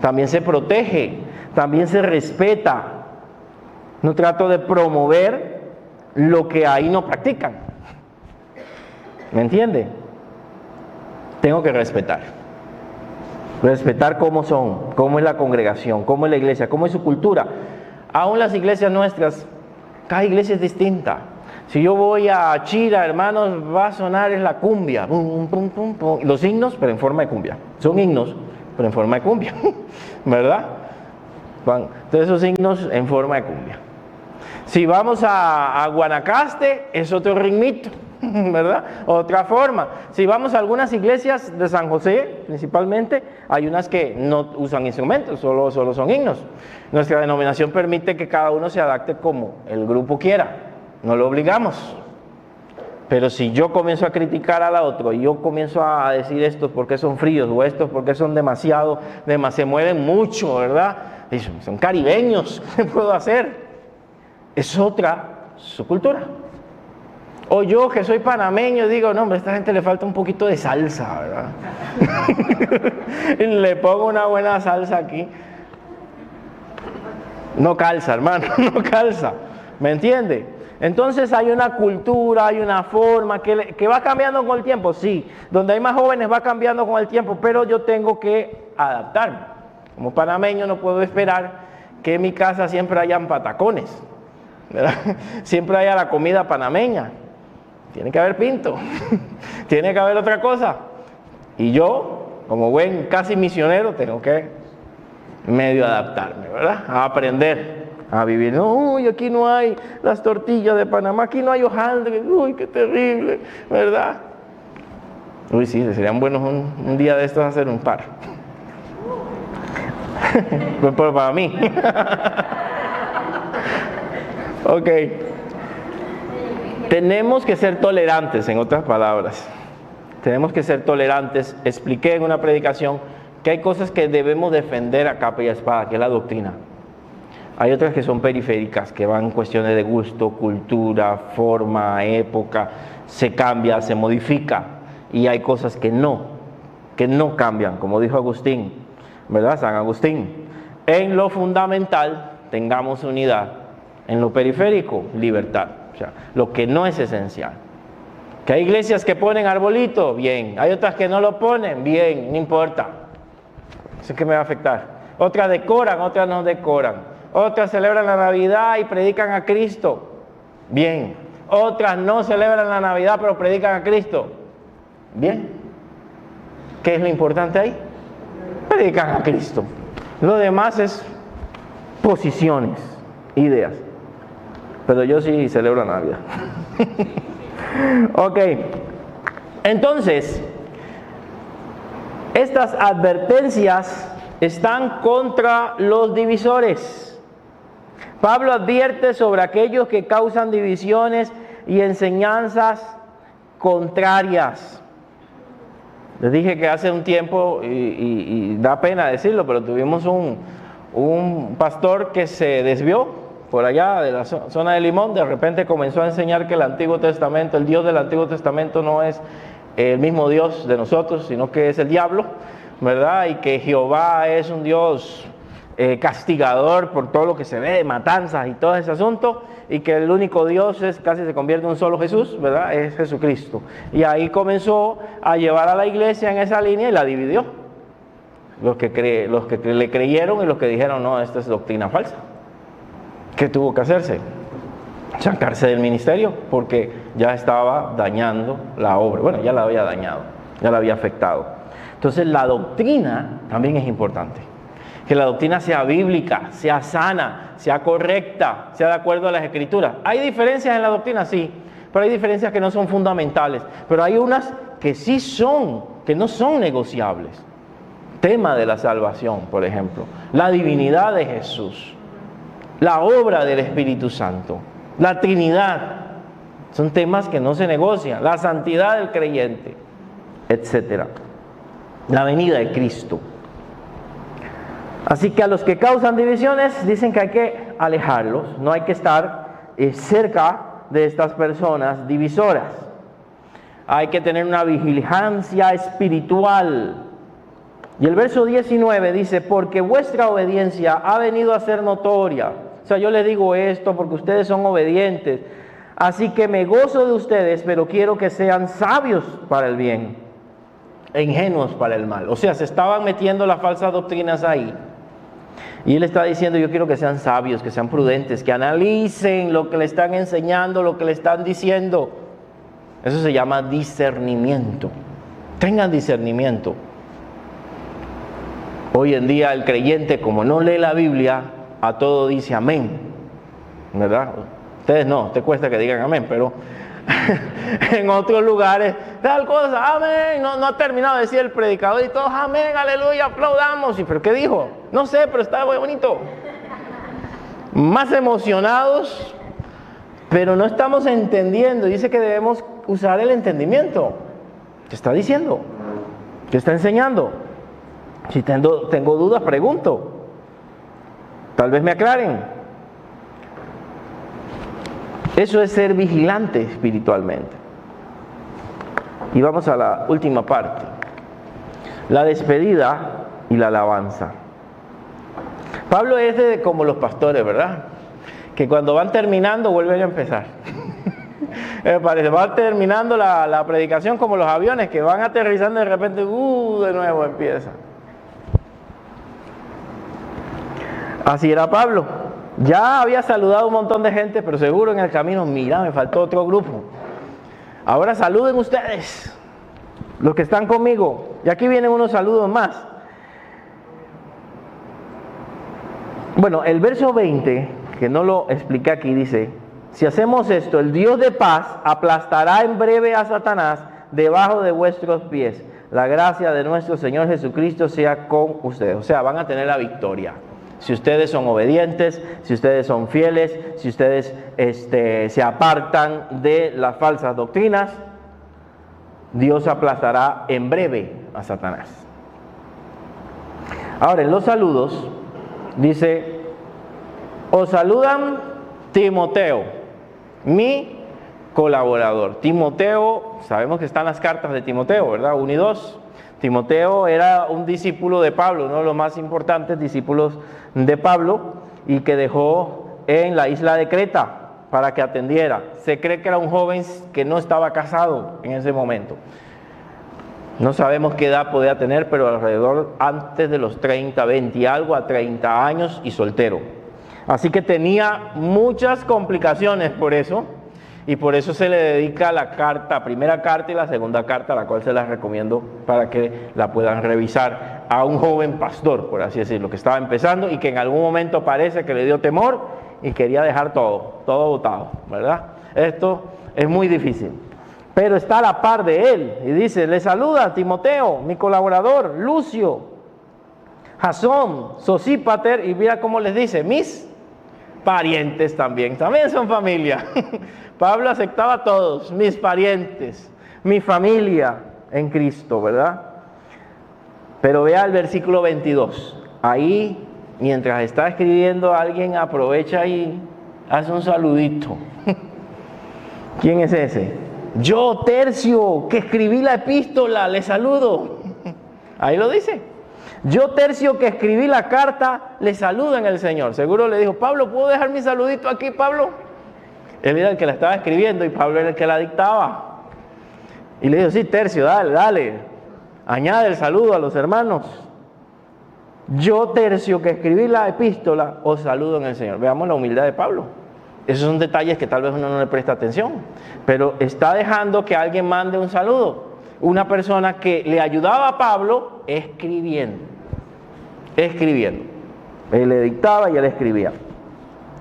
también se protege, también se respeta. No trato de promover lo que ahí no practican. ¿Me entiende? Tengo que respetar. Respetar cómo son, cómo es la congregación, cómo es la iglesia, cómo es su cultura. Aún las iglesias nuestras, cada iglesia es distinta. Si yo voy a Chira, hermanos, va a sonar es la cumbia. Pum, pum, pum, pum. Los himnos, pero en forma de cumbia. Son himnos, pero en forma de cumbia. ¿Verdad? Entonces esos himnos en forma de cumbia. Si vamos a Guanacaste, es otro ritmito. ¿Verdad? Otra forma. Si vamos a algunas iglesias de San José, principalmente, hay unas que no usan instrumentos, solo son himnos. Nuestra denominación permite que cada uno se adapte como el grupo quiera, no lo obligamos. Pero si yo comienzo a criticar al otro y yo comienzo a decir estos porque son fríos o estos porque son demasiado, se mueven mucho, ¿verdad? Y son caribeños, ¿qué puedo hacer? Es su cultura. O yo que soy panameño digo, no hombre, a esta gente le falta un poquito de salsa, ¿verdad? Le pongo una buena salsa aquí. No calza, hermano, no calza. ¿Me entiende? Entonces hay una cultura, hay una forma que va cambiando con el tiempo, sí. Donde hay más jóvenes va cambiando con el tiempo, pero yo tengo que adaptarme. Como panameño no puedo esperar que en mi casa siempre hayan patacones, ¿verdad? Siempre haya la comida panameña. Tiene que haber pinto, tiene que haber otra cosa. Y yo, como buen casi misionero, tengo que medio adaptarme, ¿verdad? A aprender, a vivir. No, uy, aquí no hay las tortillas de Panamá, aquí no hay hojaldre, uy, qué terrible, ¿verdad? Uy, sí, serían buenos un día de estos hacer un par. Pero para mí. Ok. Tenemos que ser tolerantes, en otras palabras. Tenemos que ser tolerantes. Expliqué en una predicación que hay cosas que debemos defender a capa y espada, que es la doctrina. Hay otras que son periféricas, que van en cuestiones de gusto, cultura, forma, época, se cambia, se modifica. Y hay cosas que no cambian, como dijo Agustín, ¿verdad? San Agustín. En lo fundamental, tengamos unidad. En lo periférico, libertad. O sea, lo que no es esencial. Que hay iglesias que ponen arbolito, bien. Hay otras que no lo ponen, bien, no importa. Eso es que me va a afectar. Otras decoran, otras no decoran. Otras celebran la Navidad y predican a Cristo, bien. Otras no celebran la Navidad pero predican a Cristo, bien. ¿Qué es lo importante ahí? Predican a Cristo. Lo demás es posiciones, ideas. Pero yo sí celebro la Navidad. Ok. Entonces, estas advertencias están contra los divisores. Pablo advierte sobre aquellos que causan divisiones y enseñanzas contrarias. Les dije que hace un tiempo, y da pena decirlo, pero tuvimos un pastor que se desvió por allá de la zona de Limón. De repente comenzó a enseñar que el Antiguo Testamento, el Dios del Antiguo Testamento no es el mismo Dios de nosotros, sino que es el diablo, ¿verdad? Y que Jehová es un Dios castigador por todo lo que se ve, de matanzas y todo ese asunto, y que el único Dios casi se convierte en un solo Jesús, ¿verdad? Es Jesucristo. Y ahí comenzó a llevar a la iglesia en esa línea y la dividió. Los que le creyeron y los que dijeron, no, esta es doctrina falsa. ¿Qué tuvo que hacerse? Sacarse del ministerio, porque ya estaba dañando la obra. Bueno, ya la había dañado, ya la había afectado. Entonces la doctrina también es importante. que la doctrina sea bíblica, sea sana, sea correcta, sea de acuerdo a las Escrituras. ¿Hay diferencias en la doctrina? Sí, pero hay diferencias que no son fundamentales. Pero hay unas que sí son, que no son negociables. Tema de la salvación, por ejemplo, la divinidad de Jesús, la obra del Espíritu Santo, la Trinidad, son temas que no se negocian, la santidad del creyente, etc. La venida de Cristo. Así que a los que causan divisiones dicen que hay que alejarlos, no hay que estar cerca de estas personas divisoras. Hay que tener una vigilancia espiritual. Y el verso 19 dice, porque vuestra obediencia ha venido a ser notoria. O sea, yo les digo esto porque ustedes son obedientes. Así que me gozo de ustedes, pero quiero que sean sabios para el bien e ingenuos para el mal. O sea, se estaban metiendo las falsas doctrinas ahí. Y él está diciendo, yo quiero que sean sabios, que sean prudentes, que analicen lo que le están enseñando, lo que le están diciendo. Eso se llama discernimiento. Tengan discernimiento. Hoy en día el creyente, como no lee la Biblia, a todo dice amén, ¿verdad? Ustedes no, te cuesta que digan amén, pero en otros lugares, tal cosa, amén, no ha terminado de decir el predicador y todos, amén, aleluya, aplaudamos. ¿Pero qué dijo? No sé, pero está muy bonito. Más emocionados, pero no estamos entendiendo. Dice que debemos usar el entendimiento. ¿Qué está diciendo? ¿Qué está enseñando? Si tengo dudas, pregunto. Tal vez me aclaren. Eso es ser vigilante espiritualmente. Y vamos a la última parte. La despedida y la alabanza. Pablo es como los pastores, ¿verdad? Que cuando van terminando vuelven a empezar. Me parece, va terminando la predicación como los aviones que van aterrizando y de repente, de nuevo empieza. Así era Pablo. Ya había saludado a un montón de gente, pero seguro en el camino, mira, me faltó otro grupo. Ahora saluden ustedes, los que están conmigo. Y aquí vienen unos saludos más. Bueno, el verso 20, que no lo expliqué aquí, dice, si hacemos esto, el Dios de paz aplastará en breve a Satanás debajo de vuestros pies. La gracia de nuestro Señor Jesucristo sea con ustedes. O sea, van a tener la victoria. Si ustedes son obedientes, si ustedes son fieles, si ustedes se apartan de las falsas doctrinas, Dios aplastará en breve a Satanás. Ahora, en los saludos, dice, os saludan Timoteo, mi colaborador. Timoteo, sabemos que están las cartas de Timoteo, ¿verdad? 1 y 2. Timoteo era un discípulo de Pablo, uno de los más importantes discípulos de Pablo, y que dejó en la isla de Creta para que atendiera. Se cree que era un joven que no estaba casado en ese momento. No sabemos qué edad podía tener, pero alrededor antes de los 30, 20 y algo a 30 años y soltero. Así que tenía muchas complicaciones por eso. Y por eso se le dedica la primera carta y la segunda carta, la cual se las recomiendo para que la puedan revisar, a un joven pastor, por así decirlo, que estaba empezando y que en algún momento parece que le dio temor y quería dejar todo botado, ¿verdad? Esto es muy difícil. Pero está a la par de él y dice, le saluda Timoteo, mi colaborador, Lucio, Jasón, Sosípater, y mira cómo les dice, mis parientes también son familia. Pablo aceptaba a todos, mis parientes, mi familia en Cristo, ¿verdad? Pero vea el versículo 22. Ahí, mientras está escribiendo, alguien aprovecha y hace un saludito. ¿Quién es ese? Yo, Tercio, que escribí la epístola, le saludo. Ahí lo dice. Yo, Tercio, que escribí la carta, le saludo en el Señor. Seguro le dijo, Pablo, ¿puedo dejar mi saludito aquí, Pablo? Él era el que la estaba escribiendo y Pablo era el que la dictaba. Y le dijo, sí, Tercio, dale, añade el saludo a los hermanos. Yo, Tercio, que escribí la epístola, os saludo en el Señor. Veamos la humildad de Pablo. Esos son detalles que tal vez uno no le presta atención, pero está dejando que alguien mande un saludo. Una persona que le ayudaba a Pablo escribiendo. Él le dictaba y él escribía.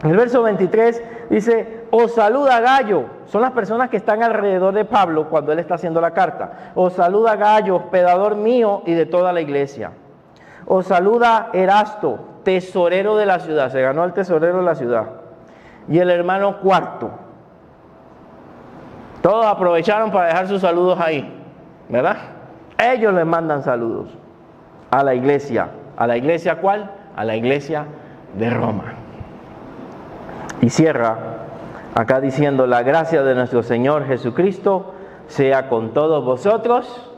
En el verso 23 dice, os saluda Gayo. Son las personas que están alrededor de Pablo cuando él está haciendo la carta. Os saluda Gayo, hospedador mío y de toda la iglesia. Os saluda Erasto, tesorero de la ciudad. Se ganó el tesorero de la ciudad. Y el hermano Cuarto. Todos aprovecharon para dejar sus saludos ahí, ¿verdad? Ellos les mandan saludos a la iglesia. ¿A la iglesia cuál? A la iglesia de Roma. Y cierra acá diciendo, la gracia de nuestro Señor Jesucristo sea con todos vosotros.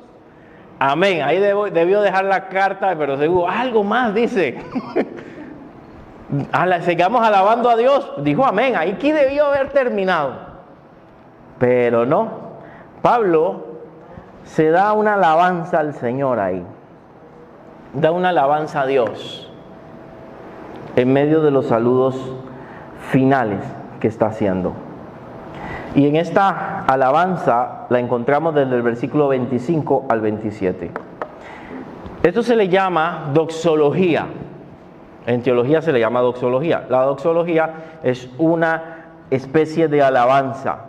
Amén. Ahí debió dejar la carta, pero seguro algo más dice. Sigamos alabando a Dios. Dijo amén. Aquí debió haber terminado. Pero no. Pablo se da una alabanza al Señor ahí. Da una alabanza a Dios en medio de los saludos finales que está haciendo. Y en esta alabanza la encontramos desde el versículo 25 al 27. Esto se le llama doxología. En teología se le llama doxología. La doxología es una especie de alabanza.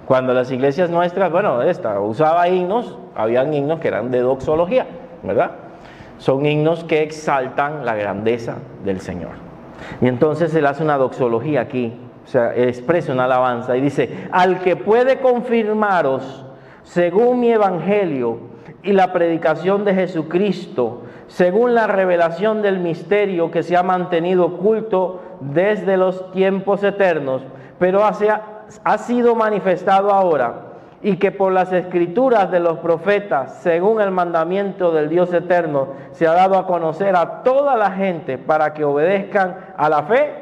Cuando las iglesias nuestras, usaba himnos, habían himnos que eran de doxología, ¿verdad? Son himnos que exaltan la grandeza del Señor. Y entonces él hace una doxología aquí, o sea, expresa una alabanza y dice, al que puede confirmaros, según mi evangelio y la predicación de Jesucristo, según la revelación del misterio que se ha mantenido oculto desde los tiempos eternos, pero ha sido manifestado ahora, y que por las escrituras de los profetas, según el mandamiento del Dios eterno, se ha dado a conocer a toda la gente para que obedezcan a la fe.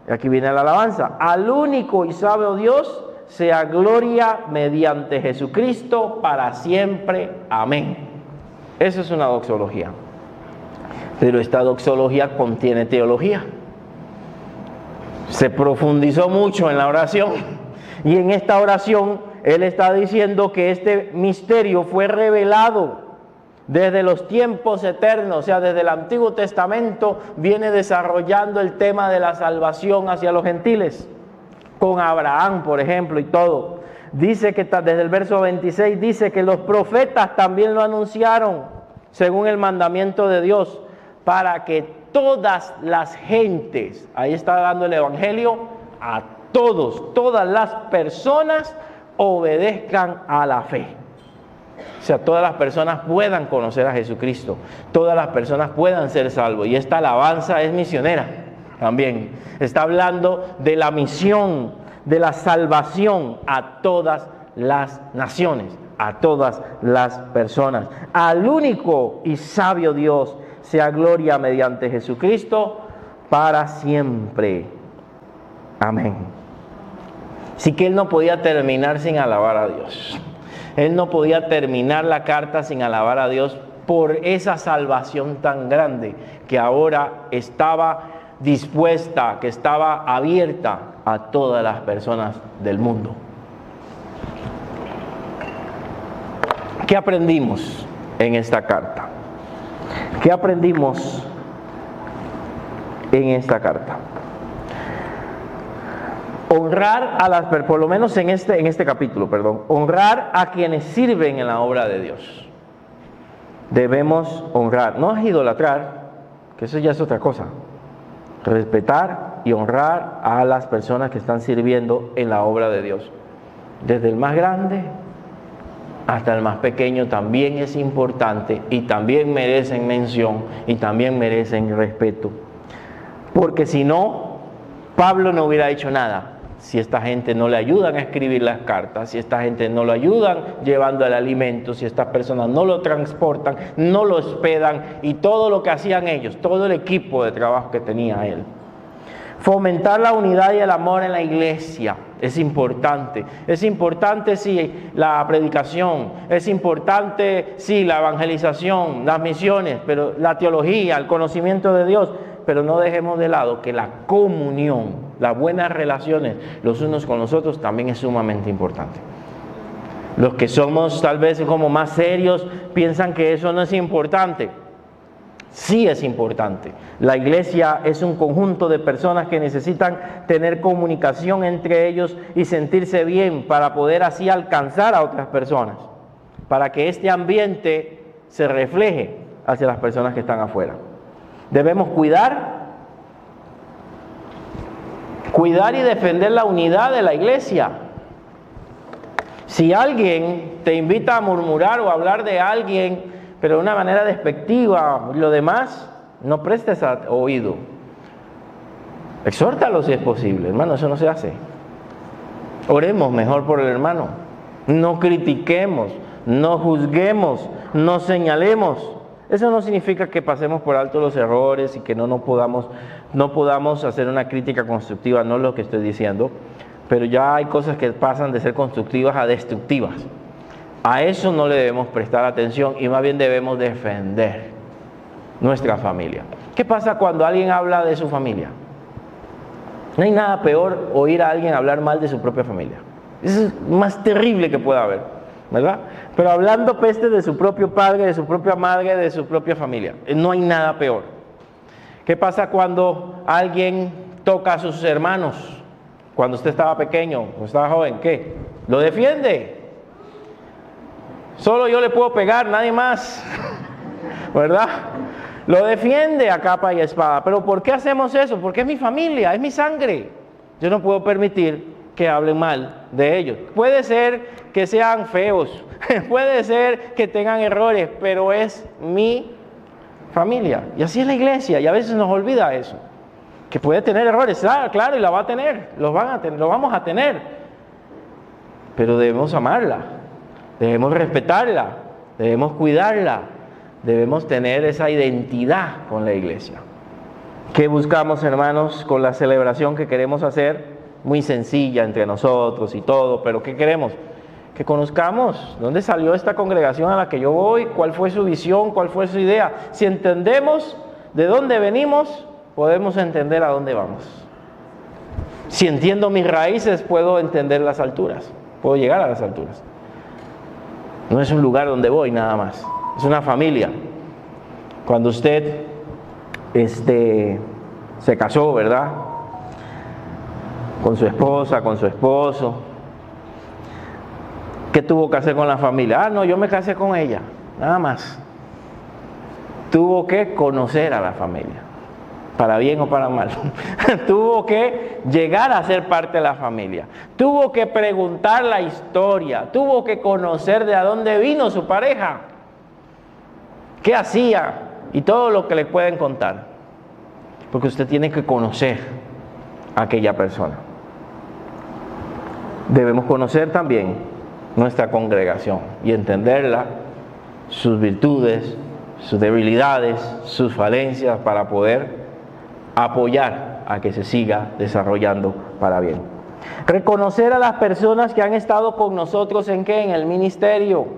Y aquí viene la alabanza. Al único y sabio Dios sea gloria mediante Jesucristo para siempre. Amén. Eso es una doxología. Pero esta doxología contiene teología. Se profundizó mucho en la oración. Y en esta oración él está diciendo que este misterio fue revelado desde los tiempos eternos, o sea, desde el Antiguo Testamento viene desarrollando el tema de la salvación hacia los gentiles, con Abraham, por ejemplo, y todo. Dice que desde el verso 26 dice que los profetas también lo anunciaron, según el mandamiento de Dios, para que todas las gentes, ahí está dando el evangelio a todas las personas obedezcan a la fe. O sea, todas las personas puedan conocer a Jesucristo, todas las personas puedan ser salvos. Y esta alabanza es misionera también. Está hablando de la misión, de la salvación a todas las naciones, a todas las personas. Al único y sabio Dios sea gloria mediante Jesucristo para siempre. Amén. Así que él no podía terminar sin alabar a Dios. Él no podía terminar la carta sin alabar a Dios por esa salvación tan grande que ahora estaba dispuesta, que estaba abierta a todas las personas del mundo. ¿Qué aprendimos en esta carta? ¿Qué aprendimos en esta carta? Honrar a las, por lo menos en este capítulo, honrar a quienes sirven en la obra de Dios. Debemos honrar, no es idolatrar, que eso ya es otra cosa. Respetar y honrar a las personas que están sirviendo en la obra de Dios. Desde el más grande hasta el más pequeño también es importante y también merecen mención y también merecen respeto. Porque si no, Pablo no hubiera hecho nada. Si esta gente no le ayudan a escribir las cartas, si esta gente no lo ayudan llevando el alimento, si estas personas no lo transportan, no lo hospedan y todo lo que hacían ellos, todo el equipo de trabajo que tenía él. Fomentar la unidad y el amor en la iglesia es importante. Es importante, sí, la predicación, es importante, sí, la evangelización, las misiones, pero la teología, el conocimiento de Dios. Pero no dejemos de lado que la comunión, las buenas relaciones los unos con los otros también es sumamente importante. Los que somos tal vez como más serios piensan que eso no es importante. sí es importante. La iglesia es un conjunto de personas que necesitan tener comunicación entre ellos y sentirse bien para poder así alcanzar a otras personas, para que este ambiente se refleje hacia las personas que están afuera. Debemos cuidar y defender la unidad de la iglesia. Si alguien te invita a murmurar o a hablar de alguien, pero de una manera despectiva, lo demás, no prestes oído. Exhórtalo si es posible, hermano, eso no se hace. Oremos mejor por el hermano. No critiquemos, no juzguemos, no señalemos. Eso no significa que pasemos por alto los errores y que no podamos hacer una crítica constructiva, no es lo que estoy diciendo, pero ya hay cosas que pasan de ser constructivas a destructivas. A eso no le debemos prestar atención y más bien debemos defender nuestra familia. ¿Qué pasa cuando alguien habla de su familia? No hay nada peor oír a alguien hablar mal de su propia familia. Eso es más terrible que pueda haber, ¿verdad? Pero hablando peste de su propio padre, de su propia madre, de su propia familia. No hay nada peor. ¿Qué pasa cuando alguien toca a sus hermanos? Cuando usted estaba pequeño o estaba joven, ¿qué? Lo defiende. Solo yo le puedo pegar, nadie más, ¿verdad? Lo defiende a capa y espada. ¿Pero por qué hacemos eso? Porque es mi familia, es mi sangre. Yo no puedo permitir que hablen mal de ellos. Puede ser que sean feos, puede ser que tengan errores, pero es mi familia. Y así es la iglesia, y a veces nos olvida eso. Que puede tener errores, claro, y la va a tener, los vamos a tener. Pero debemos amarla, debemos respetarla, debemos cuidarla, debemos tener esa identidad con la iglesia. ¿Qué buscamos, hermanos, con la celebración que queremos hacer? Muy sencilla entre nosotros y todo, pero ¿qué queremos? Que conozcamos dónde salió esta congregación a la que yo voy, cuál fue su visión, cuál fue su idea. Si entendemos de dónde venimos, podemos entender a dónde vamos. Si entiendo mis raíces, puedo entender las alturas, puedo llegar a las alturas. No es un lugar donde voy nada más, es una familia. Cuando usted se casó, ¿verdad? Con su esposa, con su esposo, ¿qué tuvo que hacer con la familia? No, yo me casé con ella, nada más. Tuvo que conocer a la familia, para bien o para mal. Tuvo que llegar a ser parte de la familia. Tuvo que preguntar la historia. Tuvo que conocer de a dónde vino su pareja, qué hacía y todo lo que le pueden contar. Porque usted tiene que conocer a aquella persona. Debemos conocer también nuestra congregación y entenderla, sus virtudes, sus debilidades, sus falencias, para poder apoyar a que se siga desarrollando para bien. Reconocer a las personas que han estado con nosotros ¿en qué? En el ministerio.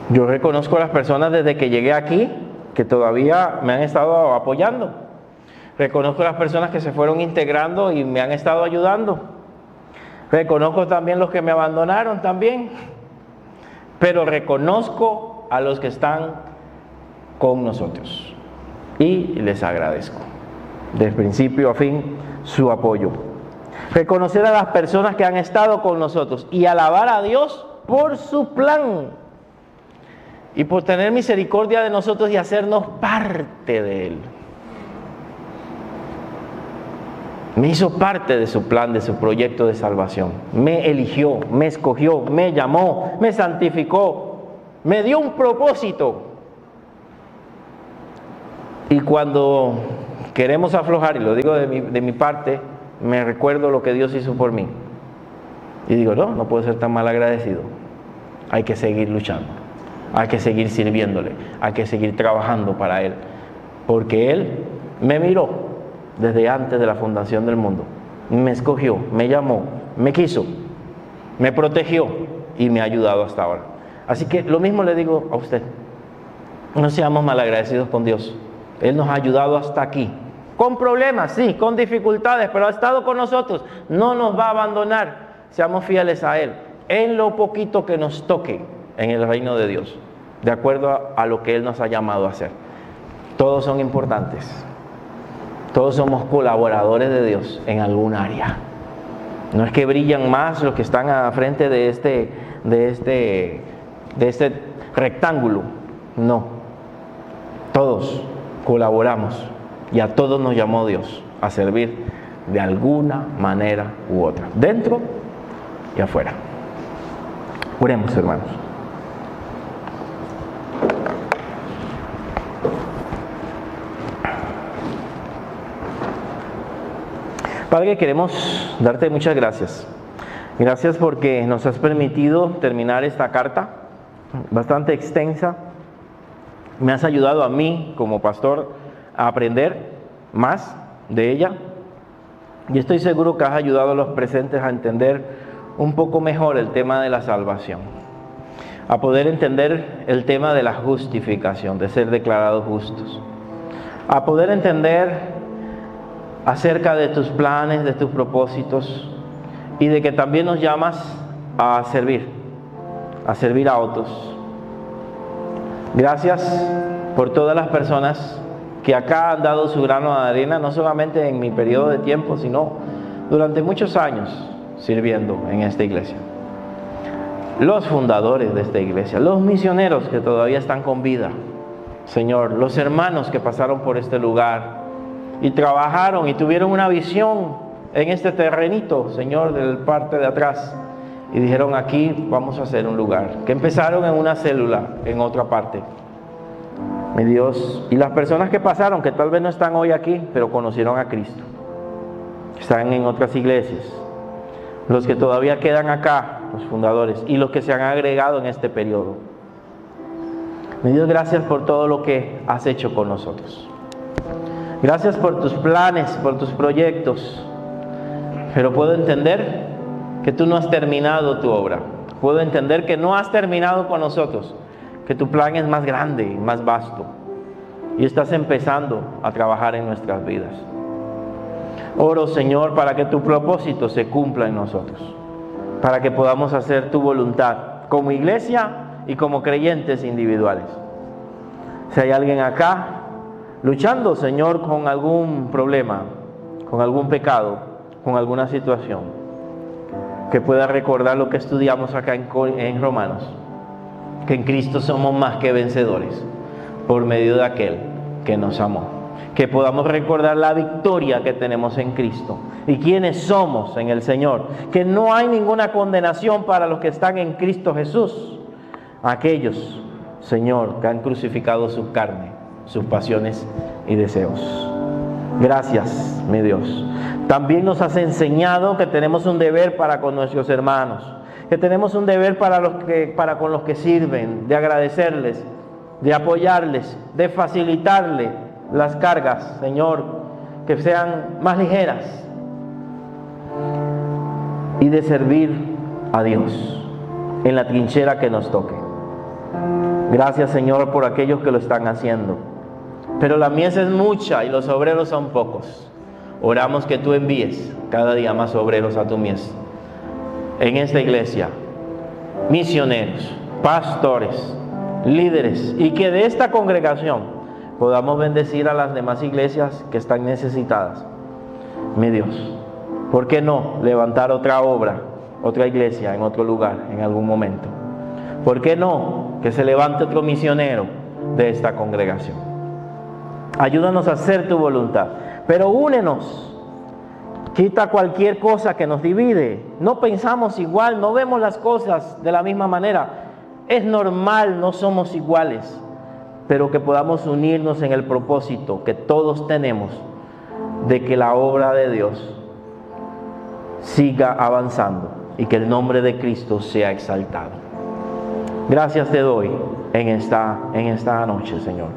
Yo reconozco a las personas desde que llegué aquí que todavía me han estado apoyando. Reconozco a las personas que se fueron integrando y me han estado ayudando. Reconozco también los que me abandonaron también. Pero reconozco a los que están con nosotros. Y les agradezco, de principio a fin, su apoyo. Reconocer a las personas que han estado con nosotros y alabar a Dios por su plan y por tener misericordia de nosotros y hacernos parte de Él. Me hizo parte de su plan, de su proyecto de salvación. Me eligió, me escogió, me llamó, me santificó, me dio un propósito. Y cuando queremos aflojar, y lo digo de mi parte, me recuerdo lo que Dios hizo por mí. Y digo, no puedo ser tan mal agradecido. Hay que seguir luchando, hay que seguir sirviéndole, hay que seguir trabajando para Él. Porque Él me miró desde antes de la fundación del mundo. Me escogió, me llamó, me quiso, me protegió y me ha ayudado hasta ahora. Así que lo mismo le digo a usted. No seamos malagradecidos con Dios. Él nos ha ayudado hasta aquí. Con problemas, sí, con dificultades, pero ha estado con nosotros. No nos va a abandonar. Seamos fieles a Él en lo poquito que nos toque en el reino de Dios. de acuerdo a lo que Él nos ha llamado a hacer. Todos son importantes. Todos somos colaboradores de Dios en algún área. No es que brillan más los que están a frente de este rectángulo. No. Todos colaboramos y a todos nos llamó Dios a servir de alguna manera u otra, dentro y afuera. Oremos, hermanos. Padre, queremos darte muchas gracias. Gracias porque nos has permitido terminar esta carta, bastante extensa. Me has ayudado a mí, como pastor, a aprender más de ella. Y estoy seguro que has ayudado a los presentes a entender un poco mejor el tema de la salvación. A poder entender el tema de la justificación, de ser declarados justos. A poder entender acerca de tus planes, de tus propósitos, y de que también nos llamas a servir a otros. Gracias por todas las personas que acá han dado su grano de arena, no solamente en mi periodo de tiempo, sino durante muchos años sirviendo en esta iglesia. Los fundadores de esta iglesia, los misioneros que todavía están con vida, Señor, los hermanos que pasaron por este lugar y trabajaron y tuvieron una visión en este terrenito, Señor, de la parte de atrás, y dijeron: aquí vamos a hacer un lugar, que empezaron en una célula en otra parte. Mi Dios, y las personas que pasaron, que tal vez no están hoy aquí, pero conocieron a Cristo, están en otras iglesias, los que todavía quedan acá, los fundadores, y los que se han agregado en este periodo. Mi Dios, gracias por todo lo que has hecho con nosotros. Gracias por tus planes, por tus proyectos, pero puedo entender que tú no has terminado tu obra. Puedo entender que no has terminado con nosotros, que tu plan es más grande y más vasto, y estás empezando a trabajar en nuestras vidas. Oro, Señor, para que tu propósito se cumpla en nosotros, para que podamos hacer tu voluntad como iglesia y como creyentes individuales. Si hay alguien acá luchando, Señor, con algún problema, con algún pecado, con alguna situación, que pueda recordar lo que estudiamos acá en Romanos, que en Cristo somos más que vencedores por medio de aquel que nos amó. Que podamos recordar la victoria que tenemos en Cristo y quiénes somos en el Señor. Que no hay ninguna condenación para los que están en Cristo Jesús. Aquellos, Señor, que han crucificado su carne, sus pasiones y deseos. Gracias, mi Dios. También nos has enseñado que tenemos un deber para con nuestros hermanos, que tenemos un deber para con los que sirven, de agradecerles, de apoyarles, de facilitarles las cargas, Señor, que sean más ligeras, y de servir a Dios en la trinchera que nos toque. Gracias, Señor, por aquellos que lo están haciendo, pero la mies es mucha y los obreros son pocos. Oramos que tú envíes cada día más obreros a tu mies en esta iglesia, misioneros, pastores, líderes, y que de esta congregación podamos bendecir a las demás iglesias que están necesitadas. Mi Dios, ¿por qué no levantar otra obra, otra iglesia en otro lugar en algún momento? ¿Por qué no que se levante otro misionero de esta congregación? Ayúdanos a hacer tu voluntad, pero únenos. Quita cualquier cosa que nos divide. No pensamos igual, no vemos las cosas de la misma manera. Es normal, no somos iguales, pero que podamos unirnos en el propósito que todos tenemos de que la obra de Dios siga avanzando y que el nombre de Cristo sea exaltado. Gracias te doy en esta noche, Señor.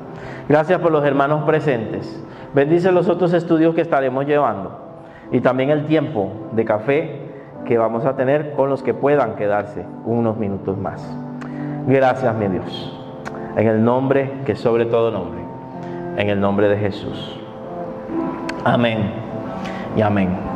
Gracias por los hermanos presentes. Bendice los otros estudios que estaremos llevando y también el tiempo de café que vamos a tener con los que puedan quedarse unos minutos más. Gracias, mi Dios. En el nombre que sobre todo nombre, en el nombre de Jesús. Amén y amén.